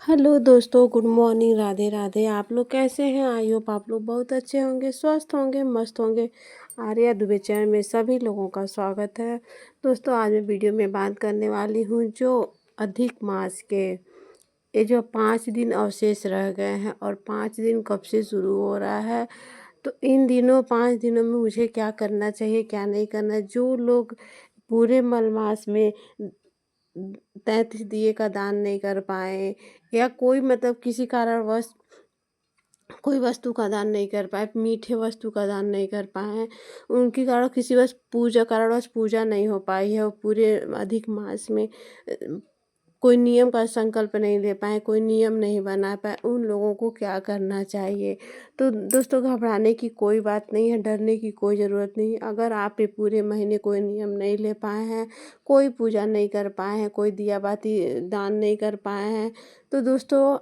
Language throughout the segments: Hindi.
हेलो दोस्तों, गुड मॉर्निंग, राधे राधे। आप लोग कैसे हैं? आई होप आप लोग बहुत अच्छे होंगे, स्वस्थ होंगे, मस्त होंगे। आर्या दुबे चैनल में सभी लोगों का स्वागत है। दोस्तों, आज मैं वीडियो में बात करने वाली हूँ जो अधिक मास के ये जो 5 दिन अवशेष रह गए हैं और 5 दिन कब से शुरू हो रहा है। तो इन दिनों 5 दिनों में मुझे क्या करना चाहिए, क्या नहीं करना। जो लोग पूरे मलमास में 33 दिए का दान नहीं कर पाए, या कोई मतलब किसी कारणवश कोई वस्तु का दान नहीं कर पाए, मीठे वस्तु का दान नहीं कर पाए हैं, उनके कारण किसी वश पूजा कारणवश पूजा नहीं हो पाई है, और पूरे अधिक मास में कोई नियम का संकल्प नहीं ले पाए, कोई नियम नहीं बना पाए, उन लोगों को क्या करना चाहिए। तो दोस्तों, घबराने की कोई बात नहीं है, डरने की कोई ज़रूरत नहीं है। अगर आप ये पूरे महीने कोई नियम नहीं ले पाए हैं, कोई पूजा नहीं कर पाए हैं, कोई दिया बाती दान नहीं कर पाए हैं, तो दोस्तों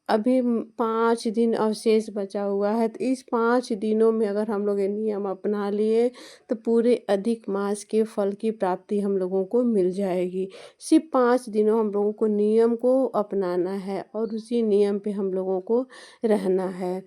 अभी 5 दिन अवशेष बचा हुआ है। तो इस 5 दिनों में अगर हम लोग ये नियम अपना लिए तो पूरे अधिक मास के फल की प्राप्ति हम लोगों को मिल जाएगी। सिर्फ 5 दिनों हम लोगों को नियम को अपनाना है और उसी नियम पे हम लोगों को रहना है।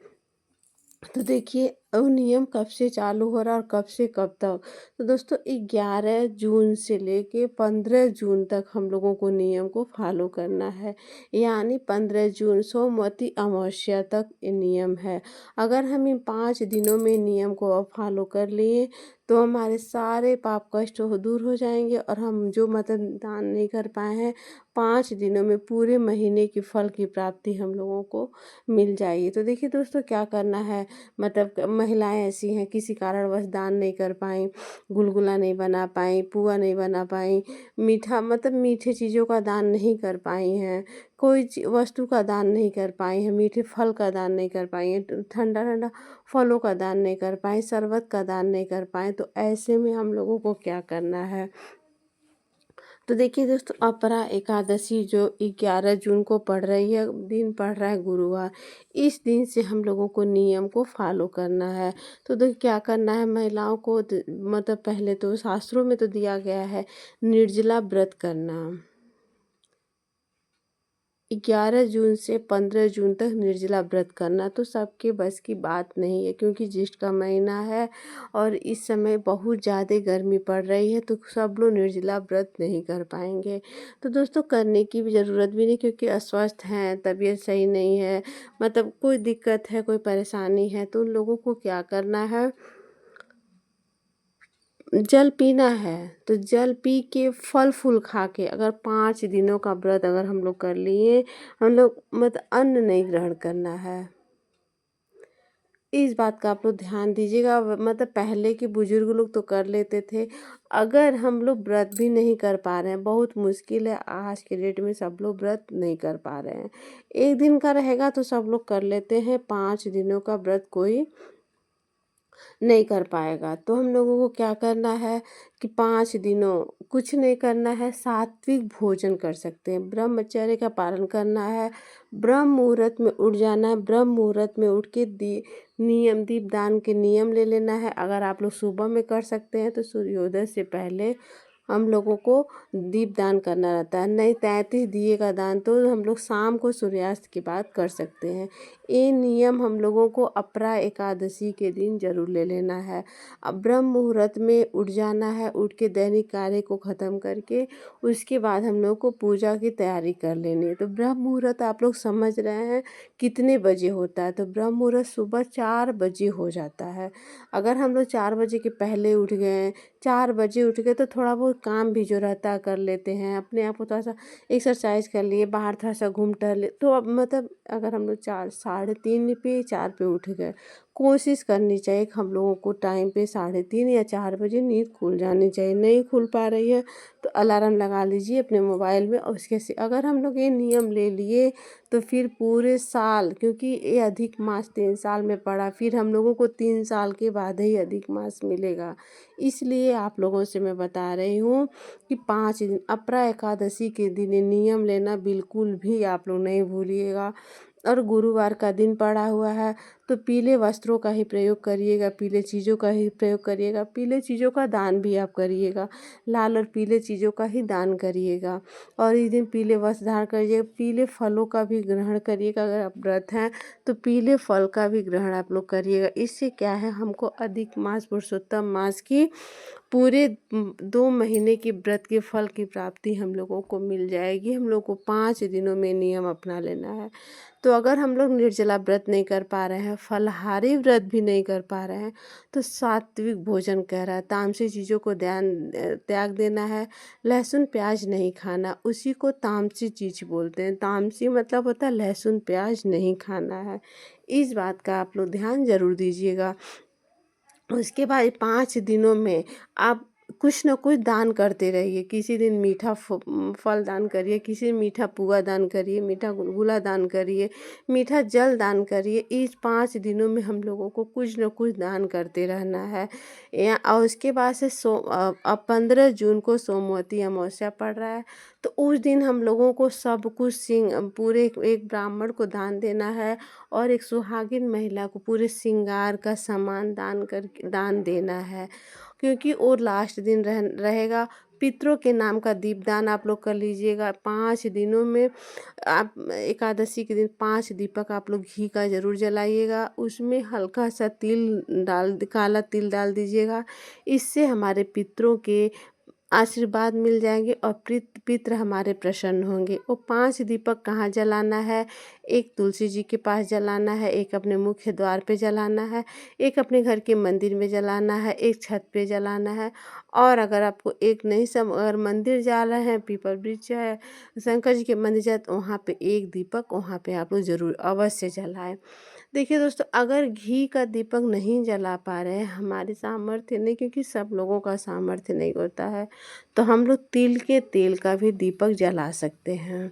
तो देखिए, अब नियम कब से चालू हो रहा है और कब से कब तक। तो दोस्तों, 11 जून से लेके 15 जून तक हम लोगों को नियम को फॉलो करना है। यानी 15 जून सोमवती अमावस्या तक ये नियम है। अगर हम इन 5 दिनों में नियम को अब फॉलो कर लिए तो हमारे सारे पाप कष्ट दूर हो जाएंगे, और हम जो मतलब दान नहीं कर पाए हैं, 5 दिनों में पूरे महीने की फल की प्राप्ति हम लोगों को मिल जाएगी। तो देखिए दोस्तों, क्या करना है। मतलब महिलाएं ऐसी हैं किसी कारणवश दान नहीं कर पाई, गुलगुला नहीं बना पाई, पुआ नहीं बना पाई, मीठा मतलब मीठे चीज़ों का दान नहीं कर पाई हैं, कोई वस्तु का दान नहीं कर पाई हैं, मीठे फल का दान नहीं कर पाई हैं, ठंडा ठंडा फलों का दान नहीं कर पाए, शरबत का दान नहीं कर पाए। तो ऐसे में हम लोगों को क्या करना है। तो देखिए दोस्तों, अपरा एकादशी जो 11 जून को पड़ रही है, दिन पड़ रहा है गुरुवार। इस दिन से हम लोगों को नियम को फॉलो करना है। तो देखिए क्या करना है, महिलाओं को मतलब पहले तो शास्त्रों में तो दिया गया है निर्जला व्रत करना। 11 जून से 15 जून तक निर्जला व्रत करना तो सबके बस की बात नहीं है, क्योंकि ज्येष्ठ का महीना है और इस समय बहुत ज़्यादा गर्मी पड़ रही है, तो सब लोग निर्जला व्रत नहीं कर पाएंगे। तो दोस्तों, करने की भी ज़रूरत भी नहीं, क्योंकि अस्वस्थ हैं, तबीयत सही नहीं है, मतलब कोई दिक्कत है, कोई परेशानी है, तो उन लोगों को क्या करना है, जल पीना है। तो जल पी के फल फूल खा के, अगर 5 दिनों का व्रत अगर हम लोग कर लिए, हम लोग मतलब अन्न नहीं ग्रहण करना है। इस बात का आप लोग ध्यान दीजिएगा। मतलब पहले के बुजुर्ग लोग तो कर लेते थे, अगर हम लोग व्रत भी नहीं कर पा रहे हैं, बहुत मुश्किल है, आज के डेट में सब लोग व्रत नहीं कर पा रहे हैं। एक दिन का रहेगा तो सब लोग कर लेते हैं, 5 दिनों का व्रत कोई नहीं कर पाएगा। तो हम लोगों को क्या करना है कि 5 दिनों कुछ नहीं करना है, सात्विक भोजन कर सकते हैं, ब्रह्मचर्य का पालन करना है, ब्रह्म मुहूर्त में उठ जाना है, ब्रह्म मुहूर्त में उठ के नियम दीपदान के नियम ले लेना है। अगर आप लोग सुबह में कर सकते हैं तो सूर्योदय से पहले हम लोगों को दीपदान करना रहता है, नहीं 33 दिए का दान तो हम लोग शाम को सूर्यास्त के बाद कर सकते हैं। ये नियम हम लोगों को अपरा एकादशी के दिन जरूर ले लेना है। अब ब्रह्म मुहूर्त में उठ जाना है, उठ के दैनिक कार्य को ख़त्म करके उसके बाद हम लोग को पूजा की तैयारी कर लेनी है। तो ब्रह्म मुहूर्त आप लोग समझ रहे हैं कितने बजे होता है। तो ब्रह्म मुहूर्त सुबह 4 बजे हो जाता है। अगर हम लोग 4 बजे के पहले उठ गए, 4 बजे उठ गए, तो थोड़ा बहुत काम भी जो रहता है कर लेते हैं, अपने आप को थोड़ा सा एक्सरसाइज कर लिए, बाहर थोड़ा सा घूम टहले। तो अब मतलब अगर हम लोग 4 साढ़े 3 पे 4 पे उठ गए, कोशिश करनी चाहिए कि हम लोगों को टाइम पे 3:30 या 4 बजे नींद खुल जानी चाहिए। नहीं खुल पा रही है तो अलार्म लगा लीजिए अपने मोबाइल में, और उसके से अगर हम लोग ये नियम ले लिए तो फिर पूरे साल, क्योंकि ये अधिक मास 3 साल में पड़ा, फिर हम लोगों को 3 साल के बाद ही अधिक मास मिलेगा। इसलिए आप लोगों से मैं बता रही हूँ कि 5 दिन अपरा एकादशी के दिन ये नियम लेना बिल्कुल भी आप लोग नहीं भूलिएगा। और गुरुवार का दिन पड़ा हुआ है, तो पीले वस्त्रों का ही प्रयोग करिएगा, पीले चीज़ों का ही प्रयोग करिएगा, पीले चीज़ों का दान भी आप करिएगा, लाल और पीले चीज़ों का ही दान करिएगा। और इस दिन पीले वस्त्र धारण करिएगा, पीले फलों का भी ग्रहण करिएगा। अगर आप व्रत हैं तो पीले फल का भी ग्रहण आप लोग करिएगा। इससे क्या है, हमको अधिक मास पुरुषोत्तम मास की पूरे 2 महीने की व्रत के फल की प्राप्ति हम लोगों को मिल जाएगी। हम लोग को 5 दिनों में नियम अपना लेना है। तो अगर हम लोग निर्जला व्रत नहीं कर पा रहे हैं, फलाहारी व्रत भी नहीं कर पा रहे हैं, तो सात्विक भोजन कह रहा है, तामसी चीज़ों को त्याग देना है। लहसुन प्याज नहीं खाना, उसी को तामसी चीज़ बोलते हैं। तामसी मतलब होता है लहसुन प्याज नहीं खाना है। इस बात का आप लोग ध्यान ज़रूर दीजिएगा। उसके बाद 5 दिनों में आप कुछ न कुछ दान करते रहिए। किसी दिन मीठा फल दान करिए, किसी दिन मीठा पुआ दान करिए, मीठा गुलगुला दान करिए, मीठा जल दान करिए। इस 5 दिनों में हम लोगों को कुछ न कुछ दान करते रहना है। और उसके बाद से 15 जून को सोमवती अमावस्या पड़ रहा है, तो उस दिन हम लोगों को सब कुछ पूरे एक ब्राह्मण को दान देना है और एक सुहागिन महिला को पूरे श्रृंगार का सामान दान देना है, क्योंकि वो लास्ट दिन रहेगा। पितरों के नाम का दीपदान आप लोग कर लीजिएगा। 5 दिनों में आप एकादशी के दिन 5 दीपक आप लोग घी का ज़रूर जलाइएगा। उसमें हल्का सा काला तिल डाल दीजिएगा। इससे हमारे पितरों के आशीर्वाद मिल जाएंगे और पितृ हमारे प्रसन्न होंगे। वो 5 दीपक कहाँ जलाना है, एक तुलसी जी के पास जलाना है, एक अपने मुख्य द्वार पे जलाना है, एक अपने घर के मंदिर में जलाना है, एक छत पे जलाना है। और अगर आपको एक नहीं सब अगर मंदिर जा रहे हैं, पीपल वृक्ष है, शंकर जी के मंदिर जाए, तो वहाँ पे एक दीपक वहाँ पे आप लोग ज़रूर अवश्य जलाएं। देखिए दोस्तों, अगर घी का दीपक नहीं जला पा रहे हैं, हमारे सामर्थ्य नहीं, क्योंकि सब लोगों का सामर्थ्य नहीं होता है, तो हम लोग तिल के तेल का भी दीपक जला सकते हैं।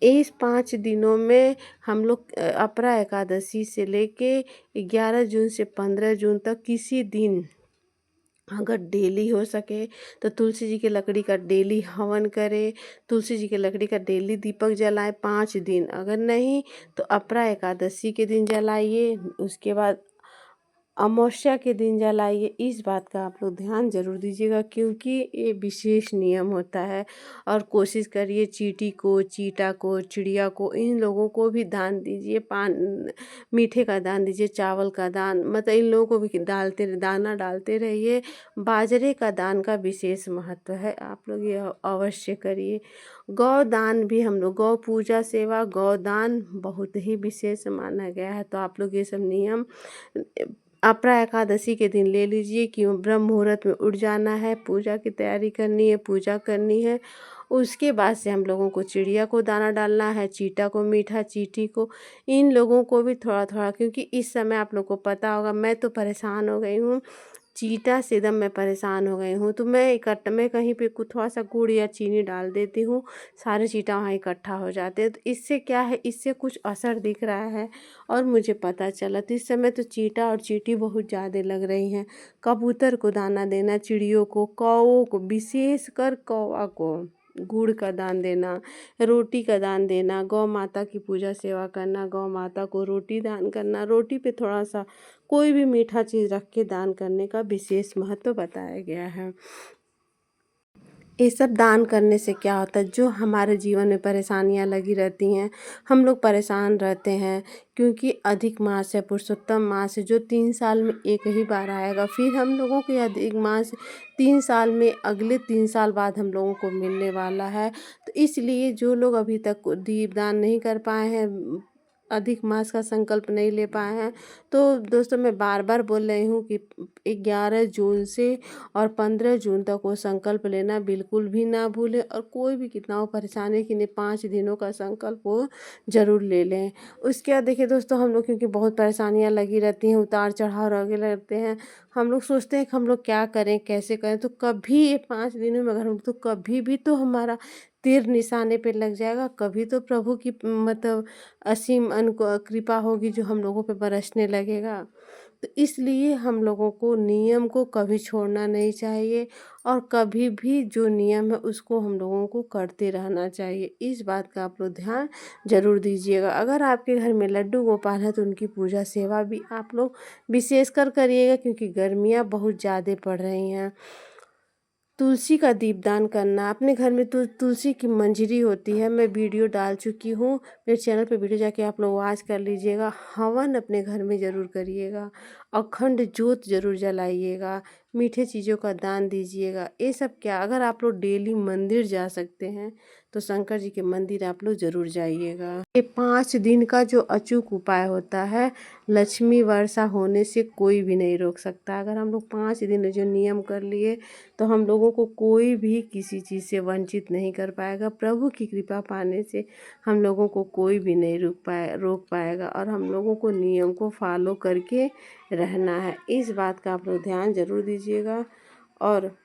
इस 5 दिनों में हम लोग अपरा एकादशी से लेके 11 जून से 15 जून तक किसी दिन अगर डेली हो सके तो तुलसी जी की लकड़ी का डेली हवन करें, तुलसी जी की लकड़ी का डेली दीपक जलाएं 5 दिन। अगर नहीं तो अपरा एकादशी के दिन जलाइए, उसके बाद अमावस्या के दिन जलाइए। इस बात का आप लोग ध्यान ज़रूर दीजिएगा, क्योंकि ये विशेष नियम होता है। और कोशिश करिए चींटी को, चीटा को, चिड़िया को, इन लोगों को भी दान दीजिए। मीठे का दान दीजिए, चावल का दान, मतलब इन लोगों को भी दाना डालते रहिए। बाजरे का दान का विशेष महत्व है, आप लोग ये अवश्य करिए। गौ दान भी हम लोग, गौ पूजा सेवा, गौ दान बहुत ही विशेष माना गया है। तो आप लोग ये सब नियम अपरा एकादशी के दिन ले लीजिए कि ब्रह्म मुहूर्त में उठ जाना है, पूजा की तैयारी करनी है, पूजा करनी है। उसके बाद से हम लोगों को चिड़िया को दाना डालना है, चीटा को मीठा, चींटी को, इन लोगों को भी थोड़ा थोड़ा, क्योंकि इस समय आप लोग को पता होगा, मैं तो परेशान हो गई हूँ, चीटा से एकदम मैं परेशान हो गई हूँ। तो मैं कहीं पे थोड़ा सा गुड़ या चीनी डाल देती हूँ, सारे चीटा वहाँ इकट्ठा हो जाते हैं। तो इससे क्या है, इससे कुछ असर दिख रहा है और मुझे पता चला। तो इस समय तो चीटा और चींटी बहुत ज़्यादा लग रही हैं। कबूतर को दाना देना, चिड़ियों को, कौओं को, विशेषकर कौवा को गुड़ का दान देना, रोटी का दान देना, गौ माता की पूजा सेवा करना, गौ माता को रोटी दान करना, रोटी पे थोड़ा सा कोई भी मीठा चीज़ रख के दान करने का विशेष महत्व बताया गया है। ये सब दान करने से क्या होता है, जो हमारे जीवन में परेशानियां लगी रहती हैं, हम लोग परेशान रहते हैं, क्योंकि अधिक मास है, पुरुषोत्तम मास है, जो 3 साल में एक ही बार आएगा। फिर हम लोगों को यह अधिक मास 3 साल में, अगले 3 साल बाद हम लोगों को मिलने वाला है। तो इसलिए जो लोग अभी तक दीपदान नहीं कर पाए हैं, अधिक मास का संकल्प नहीं ले पाए हैं, तो दोस्तों मैं बार बार बोल रही हूँ कि 11 जून से और 15 जून तक वो संकल्प लेना बिल्कुल भी ना भूलें। और कोई भी कितना हो परेशानी कि नहीं, 5 दिनों का संकल्प वो ज़रूर ले लें। उसके बाद देखिए दोस्तों, हम लोग क्योंकि बहुत परेशानियाँ लगी रहती हैं, उतार चढ़ाव लगे रहते हैं, हम लोग सोचते हैं कि हम लोग क्या करें, कैसे करें। तो कभी ये 5 दिनों में अगर हम, तो कभी भी तो हमारा तीर निशाने पे लग जाएगा, कभी तो प्रभु की मतलब असीम कृपा होगी जो हम लोगों पे बरसने लगेगा। तो इसलिए हम लोगों को नियम को कभी छोड़ना नहीं चाहिए और कभी भी जो नियम है उसको हम लोगों को करते रहना चाहिए। इस बात का आप लोग ध्यान ज़रूर दीजिएगा। अगर आपके घर में लड्डू गोपाल है तो उनकी पूजा सेवा भी आप लोग विशेषकर करिएगा, क्योंकि गर्मियाँ बहुत ज़्यादा पड़ रही हैं। तुलसी का दीपदान करना, अपने घर में तुलसी की मंजरी होती है, मैं वीडियो डाल चुकी हूँ मेरे चैनल पे, वीडियो जाके आप लोग वॉच कर लीजिएगा। हवन अपने घर में ज़रूर करिएगा, अखंड ज्योत ज़रूर जलाइएगा, मीठे चीज़ों का दान दीजिएगा। ये सब क्या, अगर आप लोग डेली मंदिर जा सकते हैं तो शंकर जी के मंदिर आप लोग ज़रूर जाइएगा। ये 5 दिन का जो अचूक उपाय होता है, लक्ष्मी वर्षा होने से कोई भी नहीं रोक सकता। अगर हम लोग 5 दिन जो नियम कर लिए तो हम लोगों को कोई भी किसी चीज़ से वंचित नहीं कर पाएगा। प्रभु की कृपा पाने से हम लोगों को कोई भी नहीं रोक पाएगा और हम लोगों को नियम को फॉलो करके रहना है। इस बात का आप लोग ध्यान ज़रूर दीजिएगा और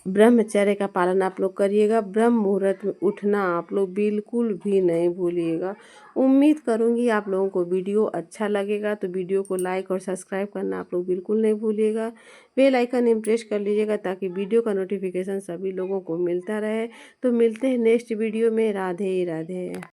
ब्रह्मचर्य का पालन आप लोग करिएगा। ब्रह्म मुहूर्त में उठना आप लोग बिल्कुल भी नहीं भूलिएगा। उम्मीद करूँगी आप लोगों को वीडियो अच्छा लगेगा, तो वीडियो को लाइक और सब्सक्राइब करना आप लोग बिल्कुल नहीं भूलिएगा। बेल आइकन इम्प्रेस कर लीजिएगा ताकि वीडियो का नोटिफिकेशन सभी लोगों को मिलता रहे। तो मिलते हैं नेक्स्ट वीडियो में। राधे राधे।